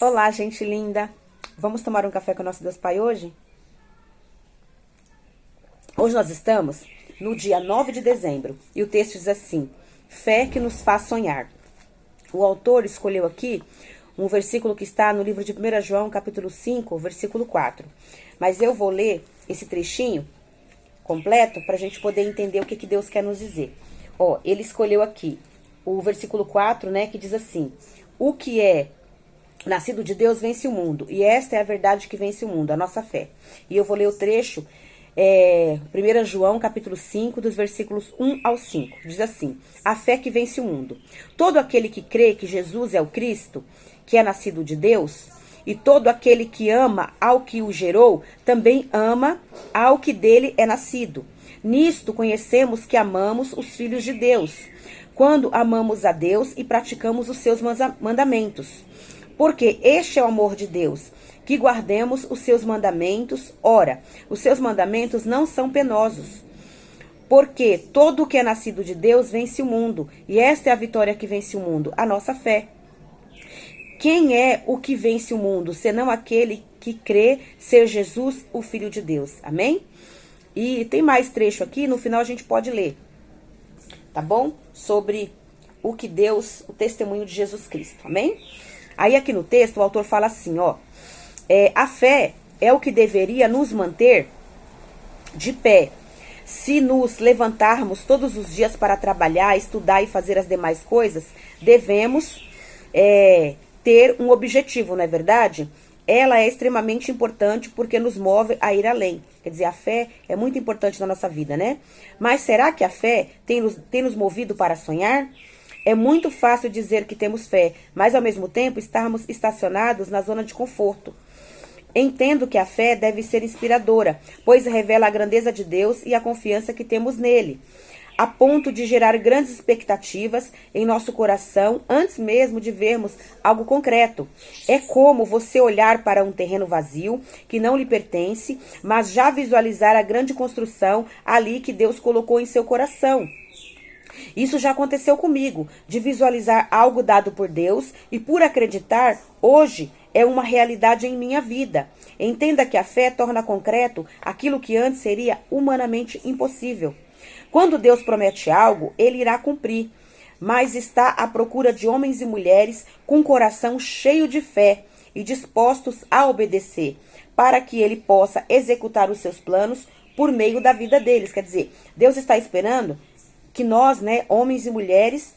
Olá, gente linda! Vamos tomar um café com o nosso Deus Pai hoje? Hoje nós estamos no dia 9 de dezembro e o texto diz assim: fé que nos faz sonhar. O autor escolheu aqui um versículo que está no livro de 1 João, capítulo 5, versículo 4. Mas eu vou ler esse trechinho completo para a gente poder entender o que Deus quer nos dizer. Ó, ele escolheu aqui o versículo 4, né, que diz assim: o que é nascido de Deus vence o mundo, e esta é a verdade que vence o mundo, a nossa fé. E eu vou ler o trecho, 1 João, capítulo 5, dos versículos 1 ao 5. Diz assim: a fé que vence o mundo. Todo aquele que crê que Jesus é o Cristo, que é nascido de Deus, e todo aquele que ama ao que o gerou, também ama ao que dele é nascido. Nisto conhecemos que amamos os filhos de Deus, quando amamos a Deus e praticamos os seus mandamentos. Porque este é o amor de Deus, que guardemos os seus mandamentos. Ora, os seus mandamentos não são penosos. Porque todo o que é nascido de Deus vence o mundo. E esta é a vitória que vence o mundo, a nossa fé. Quem é o que vence o mundo, senão aquele que crê ser Jesus, o Filho de Deus? Amém? E tem mais trecho aqui, no final a gente pode ler, tá bom? Sobre o que Deus, o testemunho de Jesus Cristo, amém? Aí aqui no texto o autor fala assim, ó: a fé é o que deveria nos manter de pé. Se nos levantarmos todos os dias para trabalhar, estudar e fazer as demais coisas, devemos ter um objetivo, não é verdade? Ela é extremamente importante porque nos move a ir além. Quer dizer, a fé é muito importante na nossa vida, né? Mas será que a fé tem nos movido para sonhar? É muito fácil dizer que temos fé, mas ao mesmo tempo estarmos estacionados na zona de conforto. Entendo que a fé deve ser inspiradora, pois revela a grandeza de Deus e a confiança que temos nele, a ponto de gerar grandes expectativas em nosso coração antes mesmo de vermos algo concreto. É como você olhar para um terreno vazio que não lhe pertence, mas já visualizar a grande construção ali que Deus colocou em seu coração. Isso já aconteceu comigo, de visualizar algo dado por Deus e por acreditar, hoje é uma realidade em minha vida. Entenda que a fé torna concreto aquilo que antes seria humanamente impossível. Quando Deus promete algo, ele irá cumprir, mas está à procura de homens e mulheres com coração cheio de fé e dispostos a obedecer, para que ele possa executar os seus planos por meio da vida deles. Quer dizer, Deus está esperando que nós, né, homens e mulheres,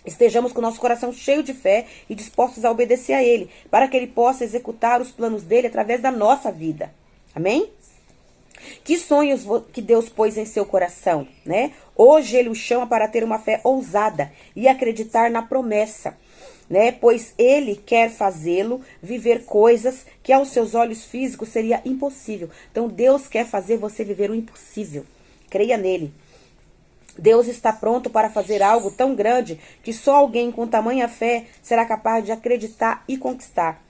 estejamos com o nosso coração cheio de fé e dispostos a obedecer a Ele, para que Ele possa executar os planos dele através da nossa vida. Amém? Que sonhos que Deus pôs em seu coração, né? Hoje Ele o chama para ter uma fé ousada e acreditar na promessa, né? Pois Ele quer fazê-lo viver coisas que aos seus olhos físicos seria impossível. Então Deus quer fazer você viver o impossível. Creia nele. Deus está pronto para fazer algo tão grande que só alguém com tamanha fé será capaz de acreditar e conquistar.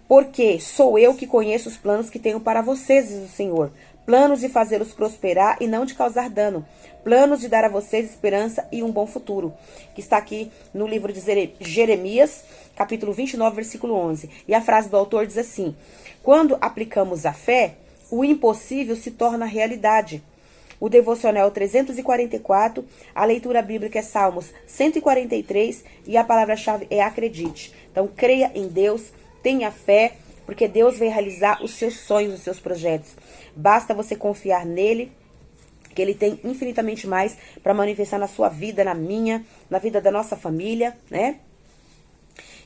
Porque sou eu que conheço os planos que tenho para vocês, diz o Senhor. Planos de fazê-los prosperar e não de causar dano. Planos de dar a vocês esperança e um bom futuro. Que está aqui no livro de Jeremias, capítulo 29, versículo 11. E a frase do autor diz assim: quando aplicamos a fé, o impossível se torna realidade. O devocional 344, a leitura bíblica é Salmos 143 e a palavra-chave é acredite. Então, creia em Deus, tenha fé, porque Deus vai realizar os seus sonhos, os seus projetos. Basta você confiar nele, que ele tem infinitamente mais para manifestar na sua vida, na minha, na vida da nossa família, né?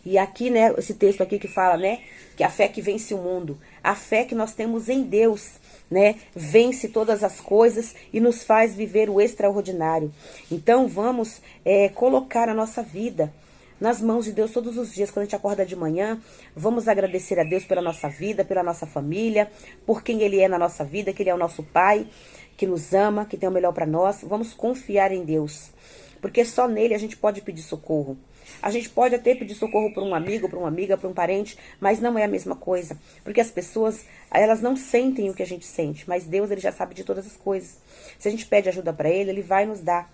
E aqui, né, esse texto aqui que fala, né, que a fé que vence o mundo, a fé que nós temos em Deus, né, vence todas as coisas e nos faz viver o extraordinário. Então vamos colocar a nossa vida nas mãos de Deus todos os dias. Quando a gente acorda de manhã, vamos agradecer a Deus pela nossa vida, pela nossa família, por quem Ele é na nossa vida, que Ele é o nosso Pai, que nos ama, que tem o melhor para nós. Vamos confiar em Deus, porque só nele a gente pode pedir socorro. A gente pode até pedir socorro para um amigo, para uma amiga, para um parente, mas não é a mesma coisa. Porque as pessoas, elas não sentem o que a gente sente, mas Deus, ele já sabe de todas as coisas. Se a gente pede ajuda para ele, ele vai nos dar.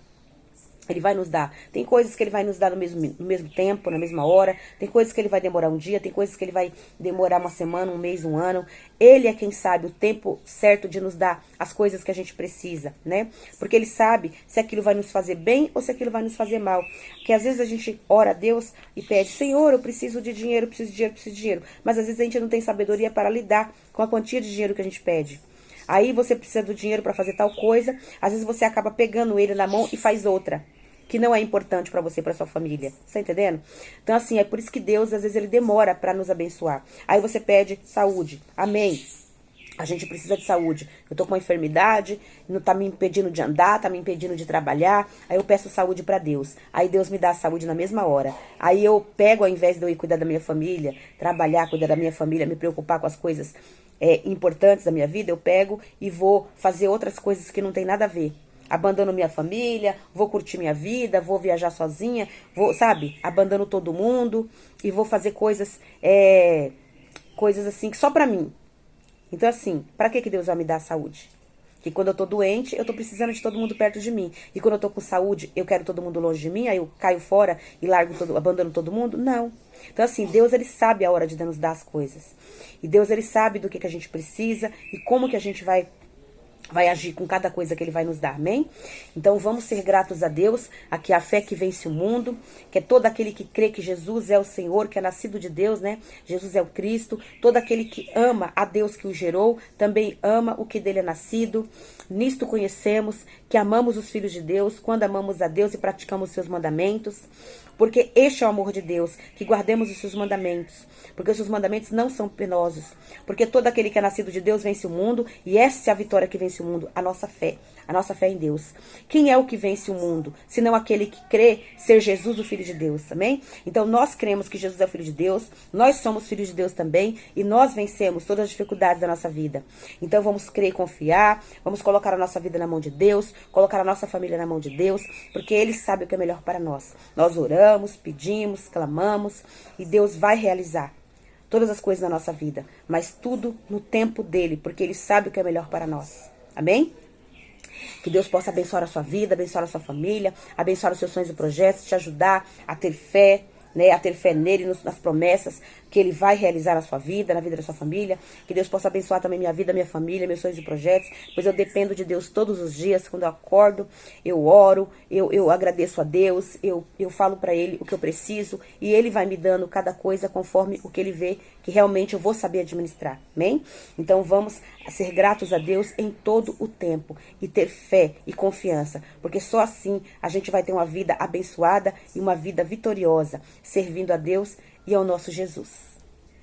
Ele vai nos dar. Tem coisas que ele vai nos dar no mesmo tempo, na mesma hora. Tem coisas que ele vai demorar um dia. Tem coisas que ele vai demorar uma semana, um mês, um ano. Ele é quem sabe o tempo certo de nos dar as coisas que a gente precisa, né? Porque ele sabe se aquilo vai nos fazer bem ou se aquilo vai nos fazer mal. Porque às vezes a gente ora a Deus e pede, Senhor, eu preciso de dinheiro, preciso de dinheiro, preciso de dinheiro. Mas às vezes a gente não tem sabedoria para lidar com a quantia de dinheiro que a gente pede. Aí você precisa do dinheiro para fazer tal coisa. Às vezes você acaba pegando ele na mão e faz outra que não é importante pra você, pra sua família. Você tá entendendo? Então, assim, é por isso que Deus, às vezes, ele demora pra nos abençoar. Aí você pede saúde. Amém. A gente precisa de saúde. Eu tô com uma enfermidade, não tá me impedindo de andar, tá me impedindo de trabalhar. Aí eu peço saúde pra Deus. Aí Deus me dá a saúde na mesma hora. Aí eu pego, ao invés de eu ir cuidar da minha família, trabalhar, cuidar da minha família, me preocupar com as coisas importantes da minha vida, eu pego e vou fazer outras coisas que não tem nada a ver. Abandono minha família, vou curtir minha vida, vou viajar sozinha, vou, sabe? Abandono todo mundo e vou fazer coisas assim, só pra mim. Então, assim, pra que Deus vai me dar saúde? Que quando eu tô doente, eu tô precisando de todo mundo perto de mim. E quando eu tô com saúde, eu quero todo mundo longe de mim, aí eu caio fora e abandono todo mundo? Não. Então, assim, Deus, ele sabe a hora de nos dar as coisas. E Deus, ele sabe do que a gente precisa e como que a gente vai agir com cada coisa que ele vai nos dar, amém? Então vamos ser gratos a Deus, aqui a fé que vence o mundo, que é todo aquele que crê que Jesus é o Senhor, que é nascido de Deus, né? Jesus é o Cristo, todo aquele que ama a Deus que o gerou, também ama o que dele é nascido. Nisto conhecemos que amamos os filhos de Deus, quando amamos a Deus e praticamos os seus mandamentos, porque este é o amor de Deus, que guardemos os seus mandamentos, porque os seus mandamentos não são penosos, porque todo aquele que é nascido de Deus vence o mundo, e essa é a vitória que vence o mundo, a nossa fé em Deus. Quem é o que vence o mundo, senão aquele que crê ser Jesus o Filho de Deus, amém? Então nós cremos que Jesus é o Filho de Deus, nós somos filhos de Deus também, e nós vencemos todas as dificuldades da nossa vida. Então vamos crer e confiar, vamos colocar a nossa vida na mão de Deus, colocar a nossa família na mão de Deus, porque Ele sabe o que é melhor para nós. Nós oramos, pedimos, clamamos, e Deus vai realizar todas as coisas na nossa vida, mas tudo no tempo dele, porque ele sabe o que é melhor para nós. Amém? Que Deus possa abençoar a sua vida, abençoar a sua família, abençoar os seus sonhos e projetos, te ajudar a ter fé, né, a ter fé nele, nas promessas que ele vai realizar na sua vida, na vida da sua família. Que Deus possa abençoar também minha vida, minha família, meus sonhos e projetos, pois eu dependo de Deus todos os dias. Quando eu acordo, eu oro, eu agradeço a Deus, eu falo pra ele o que eu preciso, e ele vai me dando cada coisa conforme o que ele vê que realmente eu vou saber administrar, amém? Então vamos ser gratos a Deus em todo o tempo e ter fé e confiança, porque só assim a gente vai ter uma vida abençoada e uma vida vitoriosa, servindo a Deus e ao nosso Jesus.